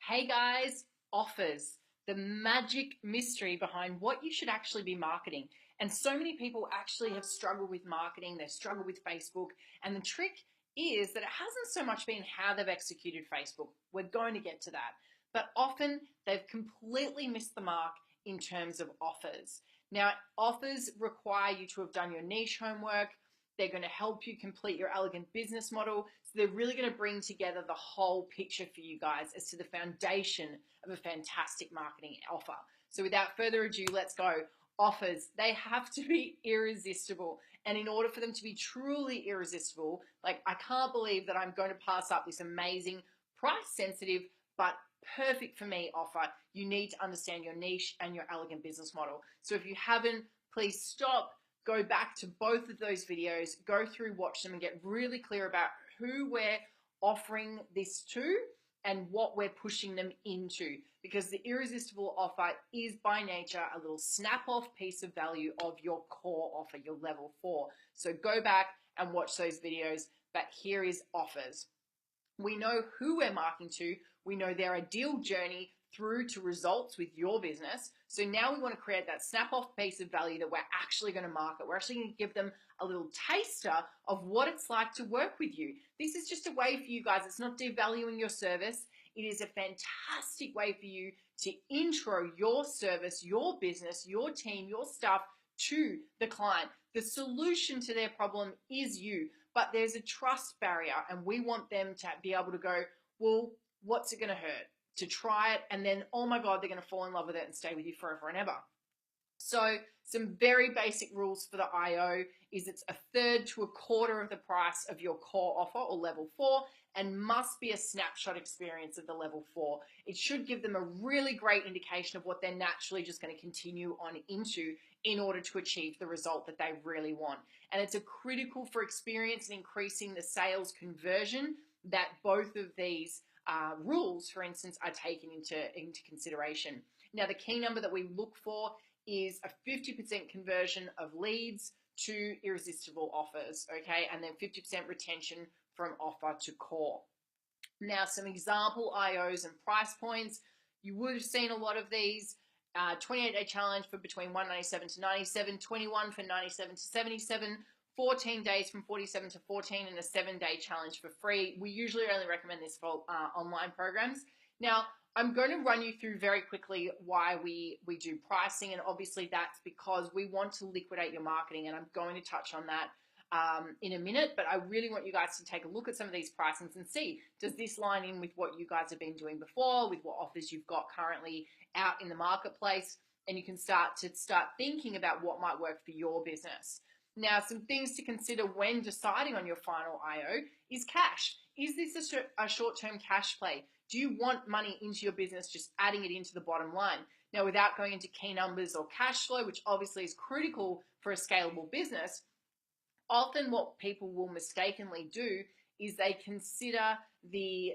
Hey guys, offers, the magic mystery behind what you should actually be marketing. And so many people actually have struggled with marketing, they've struggled with Facebook. And the trick is that it hasn't so much been how they've executed Facebook. We're going to get to that. But often they've completely missed the mark in terms of offers. Now, offers require you to have done your niche homework. They're going to help you complete your elegant business model. So they're really going to bring together the whole picture for you guys as to the foundation of a fantastic marketing offer. So without further ado, let's go. Offers, they have to be irresistible. And in order for them to be truly irresistible, like I can't believe that I'm going to pass up this amazing, price sensitive, but perfect for me offer. You need to understand your niche and your elegant business model. So if you haven't, please stop, go back to both of those videos, go through, watch them, and get really clear about who we're offering this to and what we're pushing them into, because the irresistible offer is by nature a little snap-off piece of value of your core offer, your level 4. So go back and watch those videos, but here is offers. We know who we're marketing to. We know their ideal journey through to results with your business. So now we want to create that snap-off piece of value that we're actually going to market. We're actually going to give them a little taster of what it's like to work with you. This is just a way for you guys. It's not devaluing your service. It is a fantastic way for you to intro your service, your business, your team, your staff to the client. The solution to their problem is you, but there's a trust barrier, and we want them to be able to go, well, what's it going to hurt to try it? And then, oh my God, they're going to fall in love with it and stay with you forever and ever. So some very basic rules for the IO is it's a third to a quarter of the price of your core offer or level 4, and must be a snapshot experience of the level 4. It should give them a really great indication of what they're naturally just going to continue on into in order to achieve the result that they really want. And it's a critical for experience and increasing the sales conversion that both of these rules, for instance, are taken into consideration. Now, the key number that we look for is a 50% conversion of leads to irresistible offers, okay? And then 50% retention from offer to core. Now, some example IOs and price points. You would have seen a lot of these. 28-day challenge for between 197 to 97, 21 for 97 to 77, 14 days from 47 to 14, and a 7-day challenge for free. We usually only recommend this for online programs. Now, I'm going to run you through very quickly why we do pricing, and obviously that's because we want to liquidate your marketing, and I'm going to touch on that in a minute, but I really want you guys to take a look at some of these pricings and see, does this line in with what you guys have been doing before, with what offers you've got currently out in the marketplace, and you can start thinking about what might work for your business. Now, some things to consider when deciding on your final IO is cash. Is this a short-term cash play? Do you want money into your business, just adding it into the bottom line? Now, without going into key numbers or cash flow, which obviously is critical for a scalable business, often what people will mistakenly do is they consider the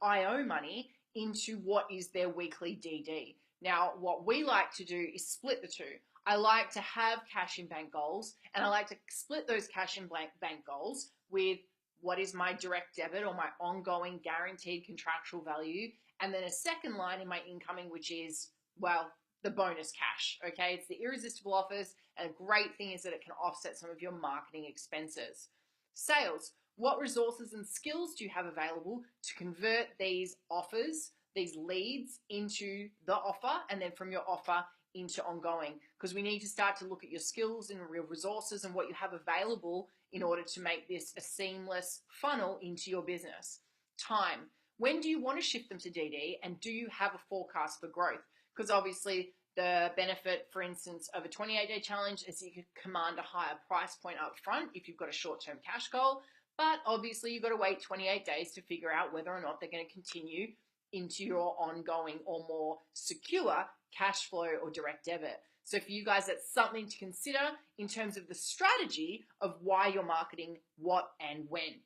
IO money into what is their weekly DD. Now, what we like to do is split the two. I like to have cash in bank goals, and I like to split those cash in bank goals with what is my direct debit or my ongoing guaranteed contractual value, and then a second line in my incoming, which is, well, the bonus cash, okay? It's the irresistible offers, and a great thing is that it can offset some of your marketing expenses. Sales, what resources and skills do you have available to convert these offers, these leads into the offer, and then from your offer into ongoing? Because we need to start to look at your skills and real resources and what you have available in order to make this a seamless funnel into your business. Time, when do you want to shift them to DD, and do you have a forecast for growth? Because obviously the benefit, for instance, of a 28-day challenge is you could command a higher price point up front if you've got a short-term cash goal, but obviously you've got to wait 28 days to figure out whether or not they're going to continue into your ongoing or more secure cash flow or direct debit. So for you guys, that's something to consider in terms of the strategy of why you're marketing what and when.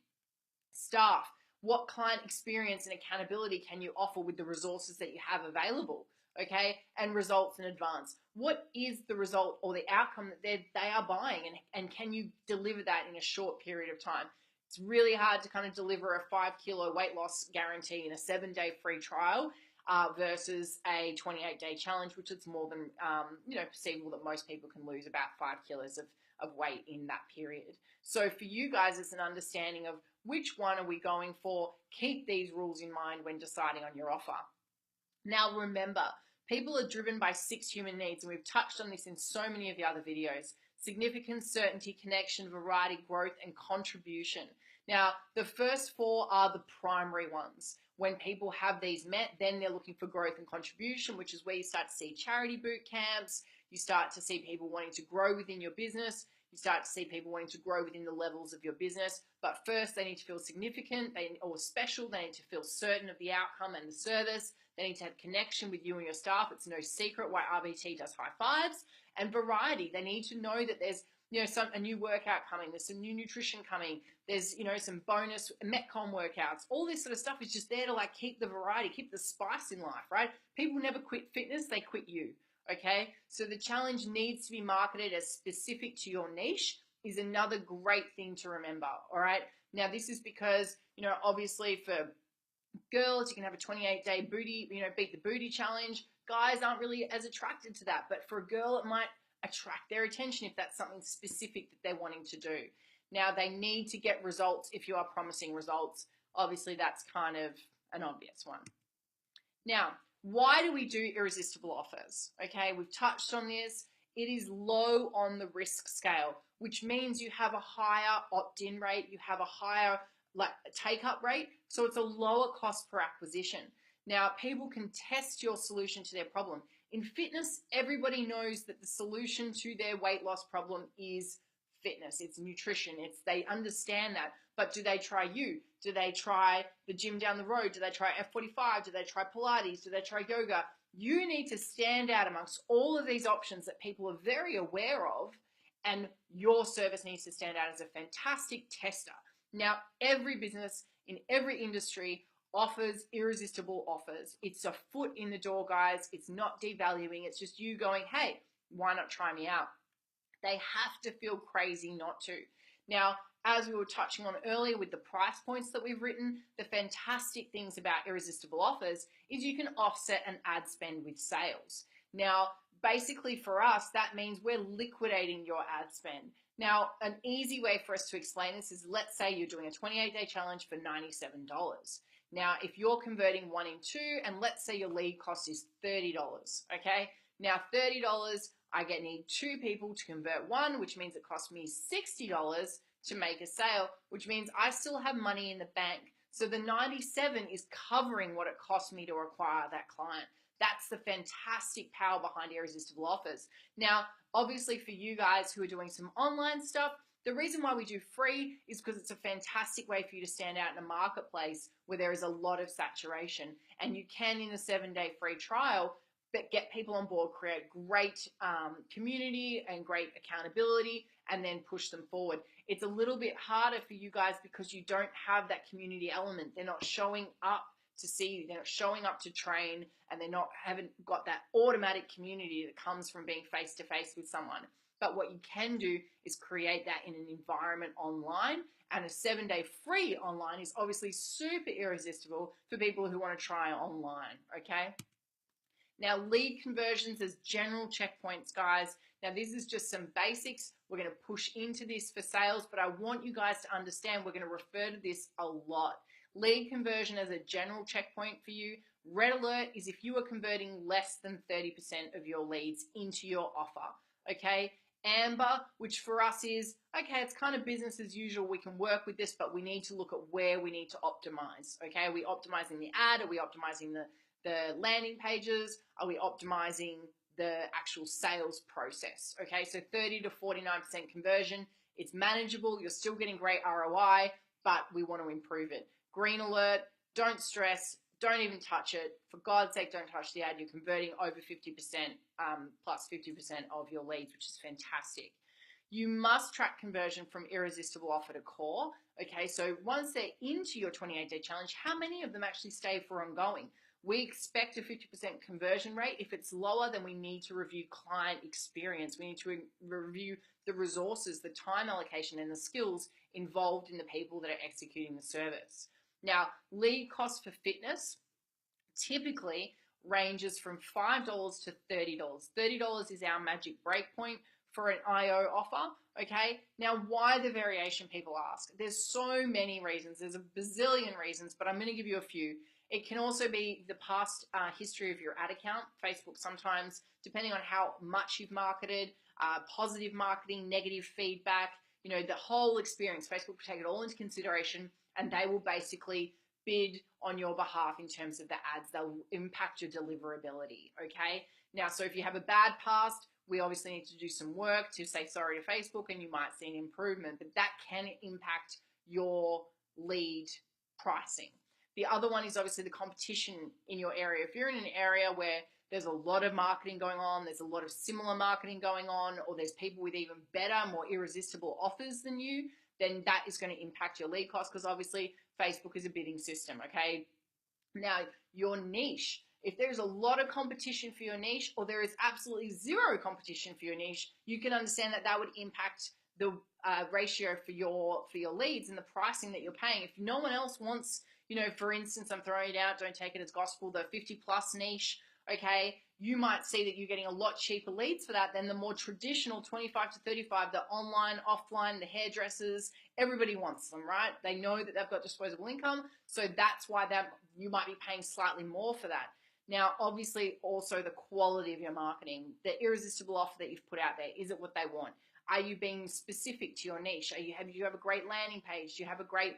Staff, what client experience and accountability can you offer with the resources that you have available? Okay, and results in advance. What is the result or the outcome that they are buying, and can you deliver that in a short period of time? It's really hard to kind of deliver a 5 kilo weight loss guarantee in a 7-day free trial. versus a 28-day challenge, which is more than, perceivable that most people can lose about 5 kilos of weight in that period. So for you guys, it's an understanding of which one are we going for. Keep these rules in mind when deciding on your offer. Now remember, people are driven by 6 human needs, and we've touched on this in so many of the other videos. Significance, certainty, connection, variety, growth, and contribution. Now, the first 4 are the primary ones. When people have these met, then they're looking for growth and contribution, which is where you start to see charity boot camps. You start to see people wanting to grow within your business. You start to see people wanting to grow within the levels of your business. But first, they need to feel significant or special. They need to feel certain of the outcome and the service. They need to have connection with you and your staff. It's no secret why RBT does high fives. And variety. They need to know that there's a new workout coming. There's some new nutrition coming. There's some bonus Metcon workouts. All this sort of stuff is just there to keep the variety, keep the spice in life, right? People never quit fitness. They quit you. Okay, so the challenge needs to be marketed as specific to your niche is another great thing to remember. All right, now this is because obviously for girls you can have a 28-day booty, beat the booty challenge. Guys aren't really as attracted to that, but for a girl it might attract their attention if that's something specific that they're wanting to do. Now they need to get results. If you are promising results, obviously that's kind of an obvious one. Now, why do we do irresistible offers? Okay, we've touched on this. It is low on the risk scale, which means you have a higher opt-in rate, you have a higher take-up rate, so it's a lower cost per acquisition. Now, people can test your solution to their problem. In fitness, everybody knows that the solution to their weight loss problem is fitness, it's nutrition, they understand that. But do they try you? Do they try the gym down the road? Do they try F45? Do they try Pilates? Do they try yoga? You need to stand out amongst all of these options that people are very aware of, and your service needs to stand out as a fantastic tester. Now, every business in every industry offers irresistible offers. It's a foot in the door, guys. It's not devaluing. It's just you going, hey, why not try me out? They have to feel crazy not to. Now, as we were touching on earlier with the price points that we've written, the fantastic things about irresistible offers is you can offset an ad spend with sales. Now, basically for us, that means we're liquidating your ad spend. Now, an easy way for us to explain this is, let's say you're doing a 28-day challenge for $97. Now, if you're converting 1 in 2, and let's say your lead cost is $30, okay? Now, $30, I need 2 people to convert 1, which means it costs me $60 to make a sale, which means I still have money in the bank. So the 97 is covering what it cost me to acquire that client. That's the fantastic power behind irresistible offers. Now, obviously for you guys who are doing some online stuff, the reason why we do free is because it's a fantastic way for you to stand out in a marketplace where there is a lot of saturation. And you can, in a 7-day free trial, but get people on board, create great community and great accountability, and then push them forward. It's a little bit harder for you guys because you don't have that community element. They're not showing up to see you, they're not showing up to train, and haven't got that automatic community that comes from being face to face with someone. But what you can do is create that in an environment online, and a 7-day free online is obviously super irresistible for people who want to try online, okay? Now, lead conversions as general checkpoints, guys. Now, this is just some basics. We're going to push into this for sales, but I want you guys to understand we're going to refer to this a lot. Lead conversion as a general checkpoint for you. Red alert is if you are converting less than 30% of your leads into your offer, okay? Amber, which for us is, okay, it's kind of business as usual. We can work with this, but we need to look at where we need to optimize, okay? Are we optimizing the ad? Are we optimizing the landing pages? Are we optimizing the actual sales process? Okay, so 30 to 49% conversion. It's manageable. You're still getting great ROI, but we want to improve it. Green alert, don't stress, don't even touch it. For God's sake, don't touch the ad. You're converting over 50%, plus 50% of your leads, which is fantastic. You must track conversion from irresistible offer to core. Okay, so once they're into your 28-day challenge, how many of them actually stay for ongoing? We expect a 50% conversion rate. If it's lower, then we need to review client experience. We need to review the resources, the time allocation, and the skills involved in the people that are executing the service. Now, lead cost for fitness, typically ranges from $5 to $30. $30 is our magic break point for an IO offer. Okay, now why the variation, people ask? There's so many reasons. There's a bazillion reasons, but I'm going to give you a few. It can also be the past history of your ad account. Facebook sometimes, depending on how much you've marketed, positive marketing, negative feedback, you know, the whole experience, Facebook will take it all into consideration, and they will basically bid on your behalf in terms of the ads. They'll impact your deliverability, okay? Now, so if you have a bad past, we obviously need to do some work to say sorry to Facebook, and you might see an improvement, but that can impact your lead pricing. The other one is obviously the competition in your area. If you're in an area where there's a lot of marketing going on, there's a lot of similar marketing going on, or there's people with even better, more irresistible offers than you, then that is going to impact your lead cost, because obviously Facebook is a bidding system, okay? Now, your niche. If there's a lot of competition for your niche, or there is absolutely zero competition for your niche, you can understand that that would impact the ratio for your leads and the pricing that you're paying. If no one else wants, you know, for instance, I'm throwing it out, don't take it as gospel, the 50 plus niche, okay, you might see that you're getting a lot cheaper leads for that than the more traditional 25 to 35, the online, offline, the hairdressers. Everybody wants them, right? They know that they've got disposable income, so that's why you might be paying slightly more for that. Now, obviously, also the quality of your marketing, the irresistible offer that you've put out there, is it what they want? Are you being specific to your niche? Do you have a great landing page? Do you have a great,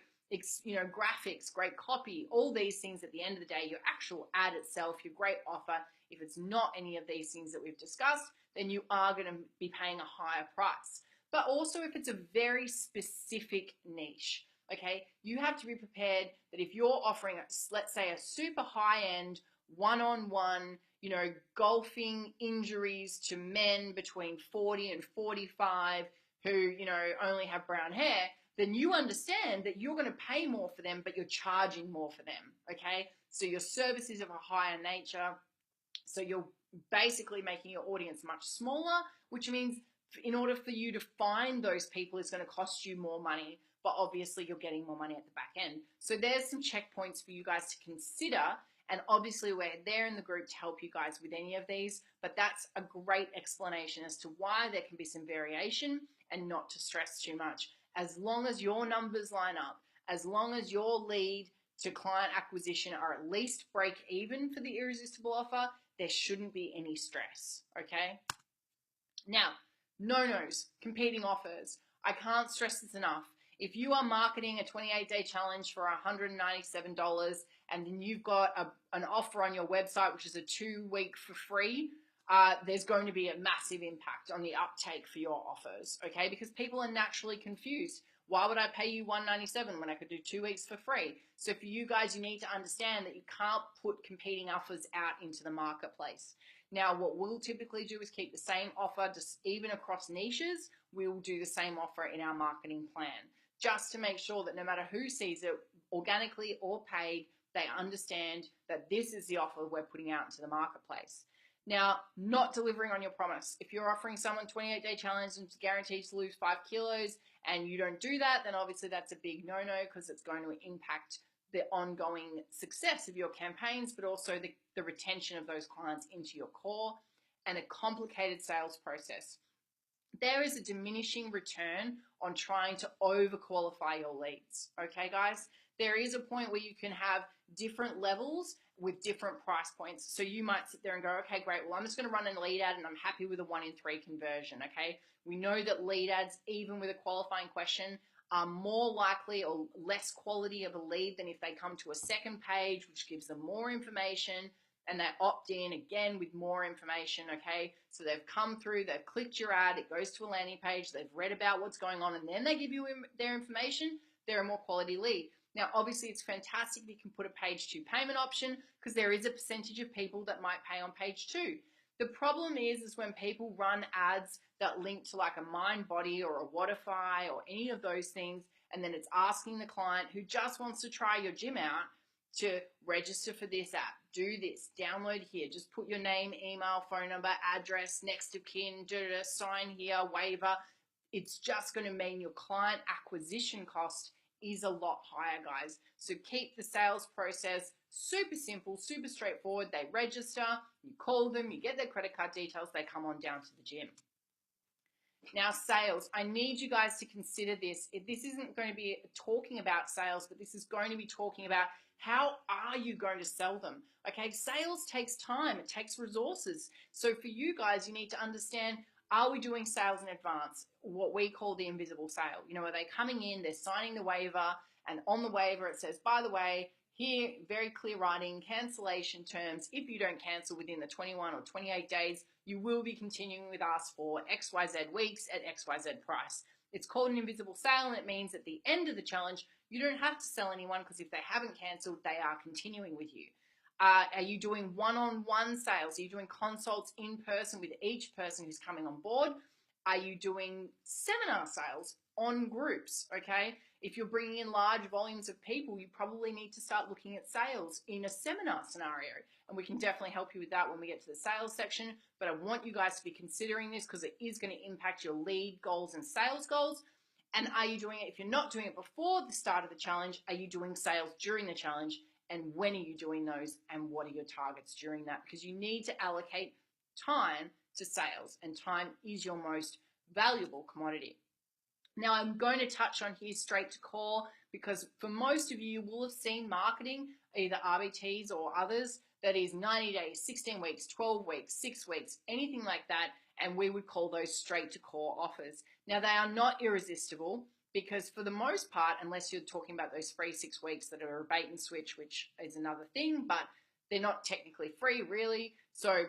you know, graphics, great copy? All these things at the end of the day, your actual ad itself, your great offer. If it's not any of these things that we've discussed, then you are going to be paying a higher price. But also if it's a very specific niche, okay, you have to be prepared that if you're offering, let's say, a super high-end one-on-one, you know, golfing injuries to men between 40 and 45 who, you know, only have brown hair, then you understand that you're going to pay more for them, but you're charging more for them, okay? So your service is of a higher nature. So you're basically making your audience much smaller, which means in order for you to find those people, it's going to cost you more money, but obviously you're getting more money at the back end. So there's some checkpoints for you guys to consider. And obviously we're there in the group to help you guys with any of these, but that's a great explanation as to why there can be some variation and not to stress too much. As long as your numbers line up, as long as your lead to client acquisition are at least break even for the irresistible offer, there shouldn't be any stress, okay? Now, no-nos, competing offers. I can't stress this enough. If you are marketing a 28-day challenge for $197 and then you've got an offer on your website, which is a 2-week for free, there's going to be a massive impact on the uptake for your offers, okay? Because people are naturally confused. Why would I pay you $197 when I could do 2 weeks for free? So for you guys, you need to understand that you can't put competing offers out into the marketplace. Now, what we'll typically do is keep the same offer, just even across niches, we'll do the same offer in our marketing plan, just to make sure that no matter who sees it, organically or paid, they understand that this is the offer we're putting out into the marketplace. Now, not delivering on your promise. If you're offering someone 28-day challenge and guaranteed to lose 5 kilos and you don't do that, then obviously that's a big no-no, because it's going to impact the ongoing success of your campaigns, but also the retention of those clients into your core, and a complicated sales process. There is a diminishing return on trying to overqualify your leads, okay, guys? There is a point where you can have different levels with different price points. So you might sit there and go, okay, great, well, I'm just going to run a lead ad and I'm happy with a 1 in 3 conversion, okay? We know that lead ads, even with a qualifying question, are more likely or less quality of a lead than if they come to a second page, which gives them more information, and they opt in again with more information, okay? So they've come through, they've clicked your ad, it goes to a landing page, they've read about what's going on, and then they give you their information. They're a more quality lead. Now, obviously, it's fantastic if you can put a page 2 payment option, because there is a percentage of people that might pay on page 2. The problem is when people run ads that link to like a MindBody or a Wodify or any of those things, and then it's asking the client who just wants to try your gym out to register for this app, do this, download here, just put your name, email, phone number, address, next of kin, sign here, waiver. It's just going to mean your client acquisition cost is a lot higher, guys. So keep the sales process Super simple, super straightforward. They register, you call them, you get their credit card details, they come on down to the gym. Now, sales, I need you guys to consider this. This isn't going to be talking about sales, but this is going to be talking about how are you going to sell them? Okay, sales takes time, it takes resources. So for you guys, you need to understand, are we doing sales in advance? What we call the invisible sale. You know, are they coming in, they're signing the waiver, and on the waiver it says, by the way, here, very clear writing, cancellation terms. If you don't cancel within the 21 or 28 days, you will be continuing with us for XYZ weeks at XYZ price. It's called an invisible sale, and it means at the end of the challenge, you don't have to sell anyone, because if they haven't cancelled, they are continuing with you. Are you doing one-on-one sales? Are you doing consults in person with each person who's coming on board? Are you doing seminar sales on groups, okay? If you're bringing in large volumes of people, you probably need to start looking at sales in a seminar scenario. And we can definitely help you with that when we get to the sales section. But I want you guys to be considering this, because it is going to impact your lead goals and sales goals. And are you doing it, if you're not doing it before the start of the challenge, are you doing sales during the challenge? And when are you doing those? And what are your targets during that? Because you need to allocate time to sales, and time is your most valuable commodity. Now, I'm going to touch on here straight to core, because for most of you will have seen marketing, either RBTs or others, that is 90 days, 16 weeks, 12 weeks, 6 weeks, anything like that, and we would call those straight to core offers. Now, they are not irresistible, because for the most part, unless you're talking about those free 6 weeks that are a bait and switch, which is another thing, but they're not technically free really. So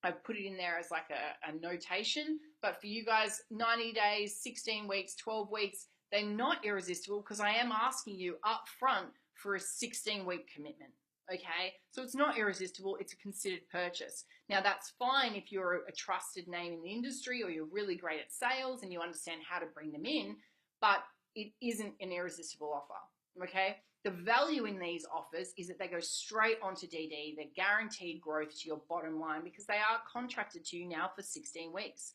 I've put it in there as like a notation. But for you guys, 90 days, 16 weeks, 12 weeks, they're not irresistible, because I am asking you up front for a 16-week commitment. Okay, so it's not irresistible, it's a considered purchase. Now, that's fine if you're a trusted name in the industry, or you're really great at sales and you understand how to bring them in, but it isn't an irresistible offer. Okay, the value in these offers is that they go straight onto DD. They're guaranteed growth to your bottom line, because they are contracted to you now for 16 weeks.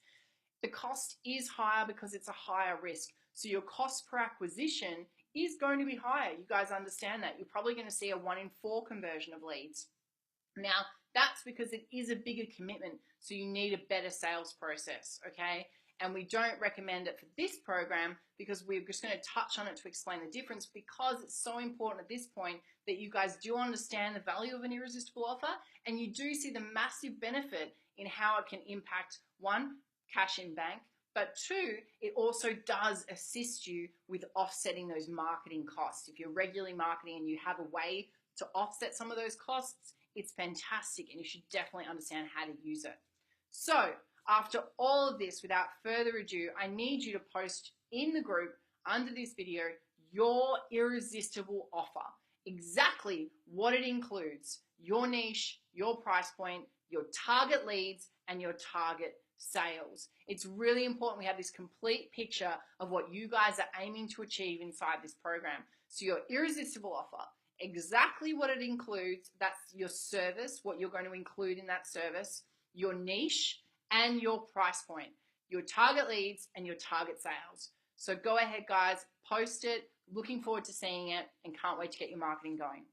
The cost is higher because it's a higher risk. So your cost per acquisition is going to be higher. You guys understand that. You're probably going to see a 1 in 4 conversion of leads. Now, that's because it is a bigger commitment, so you need a better sales process, okay? And we don't recommend it for this program, because we're just going to touch on it to explain the difference, because it's so important at this point that you guys do understand the value of an irresistible offer, and you do see the massive benefit in how it can impact, 1, cash in bank, but 2, it also does assist you with offsetting those marketing costs. If you're regularly marketing and you have a way to offset some of those costs, it's fantastic, and you should definitely understand how to use it. So after all of this, without further ado, I need you to post in the group under this video your irresistible offer, exactly what it includes, your niche, your price point, your target leads, and your target sales. It's really important we have this complete picture of what you guys are aiming to achieve inside this program. So your irresistible offer, exactly what it includes, that's your service, what you're going to include in that service, your niche, and your price point, your target leads, and your target sales. So go ahead, guys, post it. Looking forward to seeing it, and can't wait to get your marketing going.